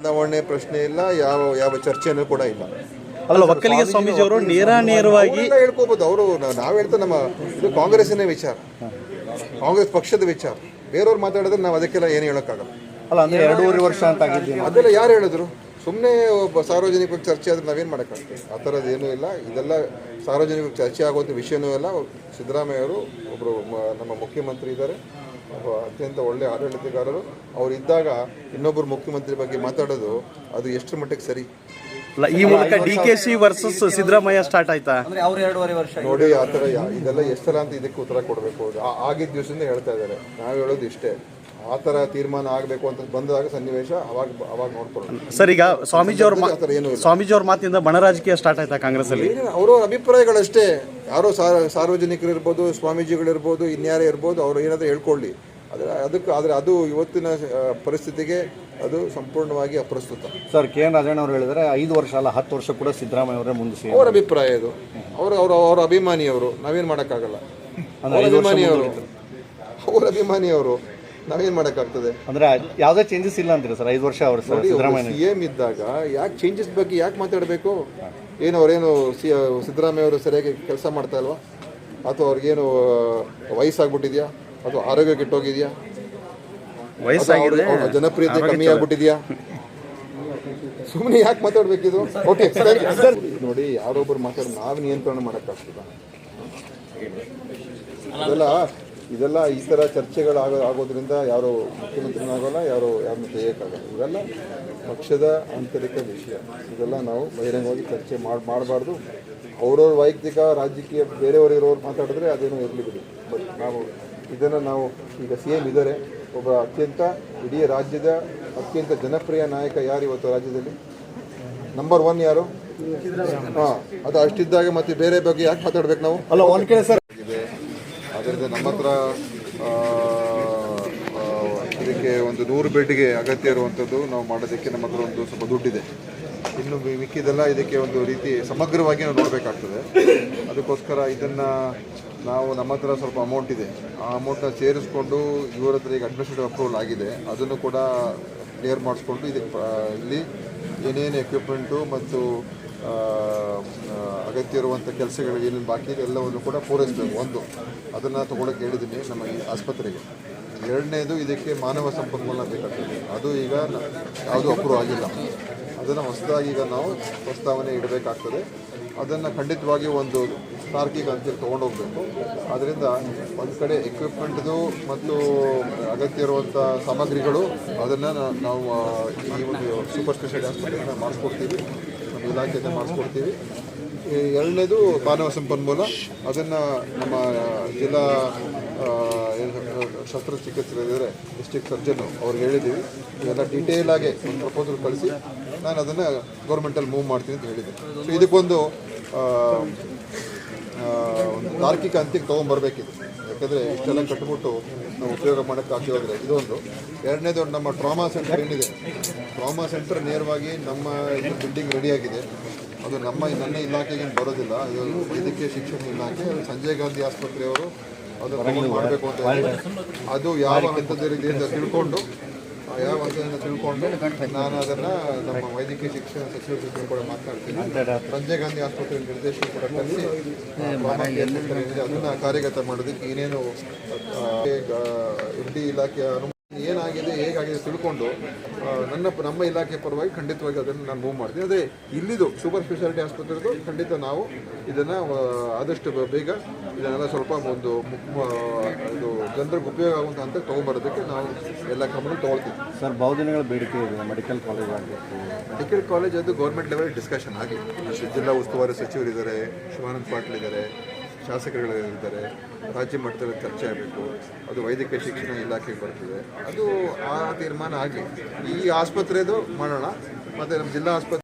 ಬದಲಾವಣೆ ಪ್ರಶ್ನೆ ಇಲ್ಲ, ಯಾವ ಚರ್ಚೆನೂ ಕೂಡ ಇಲ್ಲ. ಅಲ್ಲ, ಒಕ್ಕಲಿಗ ಸ್ವಾಮೀಜಿ ಅವರು ನೇರವಾಗಿ ಹೇಳ್ಕೋಬಹುದು. ಅವರು ನಾವು ಹೇಳ್ತಾ ನಮ್ಮ ಇದು ಕಾಂಗ್ರೆಸ್ಸಿನ ವಿಚಾರ, ಕಾಂಗ್ರೆಸ್ ಪಕ್ಷದ ವಿಚಾರ. ಬೇರೆಯವ್ರು ಮಾತಾಡಿದ್ರೆ ನಾವು ಅದಕ್ಕೆಲ್ಲ ಏನು ಹೇಳೋಕ್ಕಾಗಲ್ಲ. ಅಲ್ಲ, ಅಂದ್ರೆ 2.5 ವರ್ಷ ಅಂತ ಆಗಿದ್ದೀನಿ. ಅದೆಲ್ಲ ಯಾರು ಹೇಳಿದ್ರು? ಸುಮ್ಮನೆ ಒಬ್ಬ ಸಾರ್ವಜನಿಕ ಚರ್ಚೆ ಆದರೆ ನಾವೇನು ಮಾಡೋಕ್ಕಾಗ್ತದೆ? ಆ ಥರದ್ದು ಏನೂ ಇಲ್ಲ. ಇದೆಲ್ಲ ಸಾರ್ವಜನಿಕ ಚರ್ಚೆ ಆಗುವಂಥ ವಿಷಯನೂ ಇಲ್ಲ. ಸಿದ್ದರಾಮಯ್ಯ ಅವರು ಒಬ್ಬರು ನಮ್ಮ ಮುಖ್ಯಮಂತ್ರಿ ಇದ್ದಾರೆ, ಅತ್ಯಂತ ಒಳ್ಳೆಯ ಆಡಳಿತಗಾರರು. ಅವರು ಇದ್ದಾಗ ಇನ್ನೊಬ್ಬರು ಮುಖ್ಯಮಂತ್ರಿ ಬಗ್ಗೆ ಮಾತಾಡೋದು ಅದು ಎಷ್ಟರ ಮಟ್ಟಿಗೆ ಸರಿ? ಈ ಮೂಲಕ DKC ವರ್ಸಸ್ ಸಿದ್ದರಾಮಯ್ಯ ಸ್ಟಾರ್ಟ್ ಆಯ್ತಾ? ನೋಡಿ, ಆ ಥರ ಇದೆಲ್ಲ ಎಷ್ಟರ ಅಂತ ಇದಕ್ಕೆ ಉತ್ತರ ಕೊಡಬೇಕು. ಆಗಿದ್ದ ದಿವಸದಿಂದ ಹೇಳ್ತಾ ಇದ್ದಾರೆ. ನಾವು ಹೇಳೋದು ಇಷ್ಟೇ, ಆ ಥರ ತೀರ್ಮಾನ ಆಗಬೇಕು ಅಂತ ಬಂದಾಗ ಸನ್ನಿವೇಶ ಅವಾಗ ನೋಡ್ಕೊಳ್ಳೋಣ. ಸರ್, ಈಗ ಸ್ವಾಮೀಜಿ ಅವ್ರ ಮಾತಿಂದ ಬಣ ರಾಜಕೀಯ ಸ್ಟಾರ್ಟ್ ಆಯ್ತಾ ಕಾಂಗ್ರೆಸ್ ಅಲ್ಲಿ? ಅವರ ಅಭಿಪ್ರಾಯಗಳಷ್ಟೇ. ಯಾರೋ ಸಾರ್ವಜನಿಕರು ಇರ್ಬೋದು, ಸ್ವಾಮೀಜಿಗಳಿರ್ಬೋದು, ಇನ್ಯಾರೇ ಇರ್ಬೋದು, ಅವರು ಏನಾದರೂ ಹೇಳ್ಕೊಳ್ಳಿ. ಆದರೆ ಅದು ಇವತ್ತಿನ ಪರಿಸ್ಥಿತಿಗೆ ಅದು ಸಂಪೂರ್ಣವಾಗಿ ಅಪ್ರಸ್ತುತ. ಸರ್, KN ರಾಜಣ್ಣ ಅವರು ಹೇಳಿದರೆ 5 ವರ್ಷ ಅಲ್ಲ 10 ವರ್ಷ ಕೂಡ ಸಿದ್ದರಾಮಯ್ಯ ಅವರೇ ಮುಂದೆ. ಅವರ ಅಭಿಪ್ರಾಯ ಇದು. ಅವರ ಅಭಿಮಾನಿಯವರು, ನಾವೇನು ಮಾಡೋಕ್ಕಾಗಲ್ಲ. ಅವ್ರ ಅಭಿಮಾನಿಯವರು ನಾವೇನು ಮಾಡೋಕ್ಕಾಗ್ತದೆ? ಅಂದರೆ ಯಾವುದೇ ಚೇಂಜಸ್ ಇಲ್ಲ ಅಂತೀರಾ ಸರ್? 5 ವರ್ಷ ಅವರು ಸಿದ್ದರಾಮಯ್ಯ CM ಇದ್ದಾಗ ಯಾಕೆ ಚೇಂಜಸ್ ಬಗ್ಗೆ ಯಾಕೆ ಮಾತಾಡಬೇಕು? ಏನು ಅವರೇನು ಸಿದ್ದರಾಮಯ್ಯ ಅವರು ಸರಿಯಾಗಿ ಕೆಲಸ ಮಾಡ್ತಾ ಇಲ್ವಾ? ಅಥವಾ ಅವ್ರಿಗೇನು ವಯಸ್ಸಾಗ್ಬಿಟ್ಟಿದೆಯಾ? ಅಥವಾ ಆರೋಗ್ಯ ಕೆಟ್ಟೋಗಿದೆಯಾ? ಜನಪ್ರಿಯತೆ ಕಮ್ಮಿ ಆಗ್ಬಿಟ್ಟಿದೆಯಾ? ಸುಮ್ಮನೆ ಯಾಕೆ ಮಾತಾಡ್ಬೇಕಿದು? ಓಕೆ, ನೋಡಿ, ಯಾರೊಬ್ಬರು ಮಾತಾಡೋದು ನಾವು ನಿಯಂತ್ರಣ ಮಾಡೋಕ್ಕಾಗ್ತದ? ಇದೆಲ್ಲ ಈ ಥರ ಚರ್ಚೆಗಳಾಗೋದ್ರಿಂದ ಯಾರು ಮುಖ್ಯಮಂತ್ರಿನೂ ಆಗೋಲ್ಲ, ಯಾರನ್ನು ತೆಗೆಯೋಕ್ಕಾಗಲ್ಲ. ಇವೆಲ್ಲ ಪಕ್ಷದ ಆಂತರಿಕ ವಿಷಯ. ಇದೆಲ್ಲ ನಾವು ಬಹಿರಂಗವಾಗಿ ಚರ್ಚೆ ಮಾಡಬಾರ್ದು. ಅವ್ರವ್ರ ವೈಯಕ್ತಿಕ ರಾಜಕೀಯ ಬೇರೆಯವರು ಇರೋರು ಮಾತಾಡಿದ್ರೆ ಅದೇನೋ ಇರಲಿ ಬಿಡಿ. ಬಟ್ ನಾವು ಈಗ CM ಇದ್ದಾರೆ, ಒಬ್ಬ ಇಡೀ ರಾಜ್ಯದ ಅತ್ಯಂತ ಜನಪ್ರಿಯ ನಾಯಕ ಯಾರು ಇವತ್ತು ರಾಜ್ಯದಲ್ಲಿ? ನಂಬರ್ 1 ಯಾರು? ಅದು ಅಷ್ಟಿದ್ದಾಗ ಮತ್ತೆ ಬೇರೆ ಬಗ್ಗೆ ಯಾಕೆ ಮಾತಾಡ್ಬೇಕು ನಾವು? ಅಲ್ಲ, ಒಂದು ಕಡೆ ಸರ್ ಅದರಿಂದ ನಮ್ಮ ಹತ್ರ ಇದಕ್ಕೆ ಒಂದು 100 ಬೆಡ್ಗೆ ಅಗತ್ಯ ಇರುವಂಥದ್ದು ನಾವು ಮಾಡೋದಕ್ಕೆ ನಮ್ಮ ಹತ್ರ ಒಂದು ಸ್ವಲ್ಪ ದುಡ್ಡಿದೆ. ಇನ್ನು ಮಿಕ್ಕಿದೆಲ್ಲ ಇದಕ್ಕೆ ಒಂದು ರೀತಿ ಸಮಗ್ರವಾಗಿ ನಾವು ನೋಡಬೇಕಾಗ್ತದೆ. ಅದಕ್ಕೋಸ್ಕರ ಇದನ್ನು ನಮ್ಮ ಹತ್ರ ಸ್ವಲ್ಪ ಅಮೌಂಟ್ ಇದೆ. ಆ ಅಮೌಂಟನ್ನ ಸೇರಿಸ್ಕೊಂಡು ಇವರ ಹತ್ರ ಈಗ ಅಡ್ಮಿನಿಸ್ಟ್ರೇಟಿವ್ ಅಪ್ರೂವಲ್ ಆಗಿದೆ, ಅದನ್ನು ಕೂಡ ಕ್ಲಿಯರ್ ಮಾಡಿಸ್ಕೊಂಡು ಇಲ್ಲಿ ಏನೇನು ಎಕ್ವಿಪ್ಮೆಂಟು ಮತ್ತು ಅಗತ್ಯ ಇರುವಂಥ ಕೆಲಸಗಳು ಏನೇನು ಬಾಕಿ ಇದೆ ಎಲ್ಲವನ್ನು ಕೂಡ ಪೂರೈಸಬೇಕು. ಒಂದು ಅದನ್ನು ತೊಗೊಳಕ್ಕೆ ಹೇಳಿದ್ದೀನಿ ನಮ್ಮ ಈ ಆಸ್ಪತ್ರೆಗೆ. ಎರಡನೇದು, ಇದಕ್ಕೆ ಮಾನವ ಸಂಪನ್ಮೂಲ ಬೇಕಾಗ್ತದೆ. ಅದು ಈಗ ಯಾವುದೂ ಅಪ್ರೂವ್ ಆಗಿಲ್ಲ. ಅದನ್ನು ಹೊಸದಾಗಿ ಈಗ ನಾವು ಪ್ರಸ್ತಾವನೆ ಇಡಬೇಕಾಗ್ತದೆ. ಅದನ್ನು ಖಂಡಿತವಾಗಿ ಒಂದು ತಾರ್ಕಿಕ ಅಂತೇಳಿ ತೊಗೊಂಡೋಗ್ಬೇಕು. ಆದ್ದರಿಂದ ಒಂದು ಕಡೆ ಎಕ್ವಿಪ್ಮೆಂಟ್ದು ಮತ್ತು ಅಗತ್ಯ ಇರುವಂಥ ಸಾಮಗ್ರಿಗಳು ಅದನ್ನು ನಾವು ಈ ಒಂದು ಸೂಪರ್ ಸ್ಪೆಷಾಲಿಟಿ ಆಸ್ಪತ್ರೆಯಿಂದ ಮಾಡಿಸ್ಕೊಡ್ತೀವಿ, ನಮ್ಮ ಇಲಾಖೆಯಿಂದ ಮಾಡಿಸ್ಕೊಡ್ತೀವಿ. ಎರಡನೇದು ಮಾನವ ಸಂಪನ್ಮೂಲ. ಅದನ್ನು ನಮ್ಮ ಜಿಲ್ಲಾ ಶಸ್ತ್ರಚಿಕಿತ್ಸಕರಿದ್ದಾರೆ, ಡಿಸ್ಟ್ರಿಕ್ಟ್ ಸರ್ಜನ್ನು ಅವ್ರಿಗೆ ಹೇಳಿದ್ದೀವಿ. ಇದೆಲ್ಲ ಡೀಟೇಲಾಗಿ ಒಂದು ಪ್ರಪೋಸಲ್ ಕಳಿಸಿ ನಾನು ಅದನ್ನು ಗೌರ್ಮೆಂಟಲ್ಲಿ ಮೂವ್ ಮಾಡ್ತೀನಿ ಅಂತ ಹೇಳಿದ್ದೆ. ಸೊ ಇದಕ್ಕೊಂದು ತಾರ್ಕಿಕ ಅಂತ್ಯಕ್ಕೆ ತೊಗೊಂಬರ್ಬೇಕಿದೆ. ಯಾಕಂದರೆ ಇಷ್ಟೆಲ್ಲ ಕಟ್ಬಿಟ್ಟು ನಾವು ಉಪಯೋಗ ಮಾಡೋಕ್ಕೆ ಹಾಕಿದ್ರೆ ಇದೊಂದು. ಎರಡನೇದು, ನಮ್ಮ ಟ್ರಾಮಾ ಸೆಂಟರ್ ಏನಿದೆ, ಟ್ರಾಮಾ ಸೆಂಟರ್ ನೇರವಾಗಿ ನಮ್ಮ ಇದು ಬಿಲ್ಡಿಂಗ್ ರೆಡಿಯಾಗಿದೆ. ಅದು ನನ್ನ ಇಲಾಖೆಗೆ ಬರೋದಿಲ್ಲ. ಇದು ವೈದ್ಯಕೀಯ ಶಿಕ್ಷಣ ಇಲಾಖೆ, ಅದು ಸಂಜಯ್ ಗಾಂಧಿ ಆಸ್ಪತ್ರೆಯವರು ಅದನ್ನು ಮಾಡಬೇಕು ಅಂತ ಹೇಳಿ, ಅದು ಯಾವ ಹಂತದಿಂದ ತಿಳ್ಕೊಂಡು ನಾನು ಅದನ್ನು ನಮ್ಮ ವೈದ್ಯಕೀಯ ಶಿಕ್ಷಣ ಸಚಿವರ ಜೊತೆ ಕೂಡ ಮಾತನಾಡ್ತೀನಿ. ಸಂಜಯ್ ಗಾಂಧಿ ಆಸ್ಪತ್ರೆ ನಿರ್ದೇಶನ ಕೂಡ ಕಲಿಸಿ ಅದನ್ನು ಕಾರ್ಯಗತ ಮಾಡೋದಕ್ಕೆ ಏನೇನು MD ಇಲಾಖೆಯ ಏನಾಗಿದೆ ಹೇಗಾಗಿದೆ ತಿಳ್ಕೊಂಡು ನಮ್ಮ ಇಲಾಖೆ ಪರವಾಗಿ ಖಂಡಿತವಾಗಿ ಅದನ್ನು ನಾನು ಮೂವ್ ಮಾಡ್ತೀನಿ. ಅದೇ ಇಲ್ಲಿದು ಸೂಪರ್ ಸ್ಪೆಷಾಲಿಟಿ ಆಸ್ಪತ್ರೆದು ಖಂಡಿತ ನಾವು ಇದನ್ನು ಆದಷ್ಟು ಬೇಗ ಇದನ್ನೆಲ್ಲ ಸ್ವಲ್ಪ ಒಂದು ಇದು ಜನರಿಗೆ ಉಪಯೋಗ ಆಗುವಂಥ ಹಂತಕ್ಕೆ ತೊಗೊಂಬರೋದಕ್ಕೆ ನಾವು ಎಲ್ಲ ಕ್ರಮ ತೊಗೊಳ್ತೀವಿ. ಸರ್, ಬಹುದಿನಗಳ ಬೇಡಿಕೆ ಇದೆ ಮೆಡಿಕಲ್ ಕಾಲೇಜ್ ಆಗಬೇಕು. ಮೆಡಿಕಲ್ ಕಾಲೇಜ್ ಅದು ಗೌರ್ಮೆಂಟ್ ಲೆವೆಲ್ ಡಿಸ್ಕಷನ್ ಆಗಲಿ. ಜಿಲ್ಲಾ ಉಸ್ತುವಾರಿ ಸಚಿವರಿದ್ದಾರೆ, ಶಿವಾನಂದ ಪಾಟೀಲ್ ಇದ್ದಾರೆ, ಶಾಸಕರುಗಳಿದ್ದಾರೆ, ರಾಜ್ಯ ಮಟ್ಟದಲ್ಲಿ ಚರ್ಚೆ ಆಗಬೇಕು. ಅದು ವೈದ್ಯಕೀಯ ಶಿಕ್ಷಣ ಇಲಾಖೆಗೆ ಬರ್ತದೆ. ಅದು ಆ ತೀರ್ಮಾನ ಆಗಲಿ. ಈ ಆಸ್ಪತ್ರೆದು ಮಾಡೋಣ, ಮತ್ತು ನಮ್ಮ ಜಿಲ್ಲಾ ಆಸ್ಪತ್ರೆ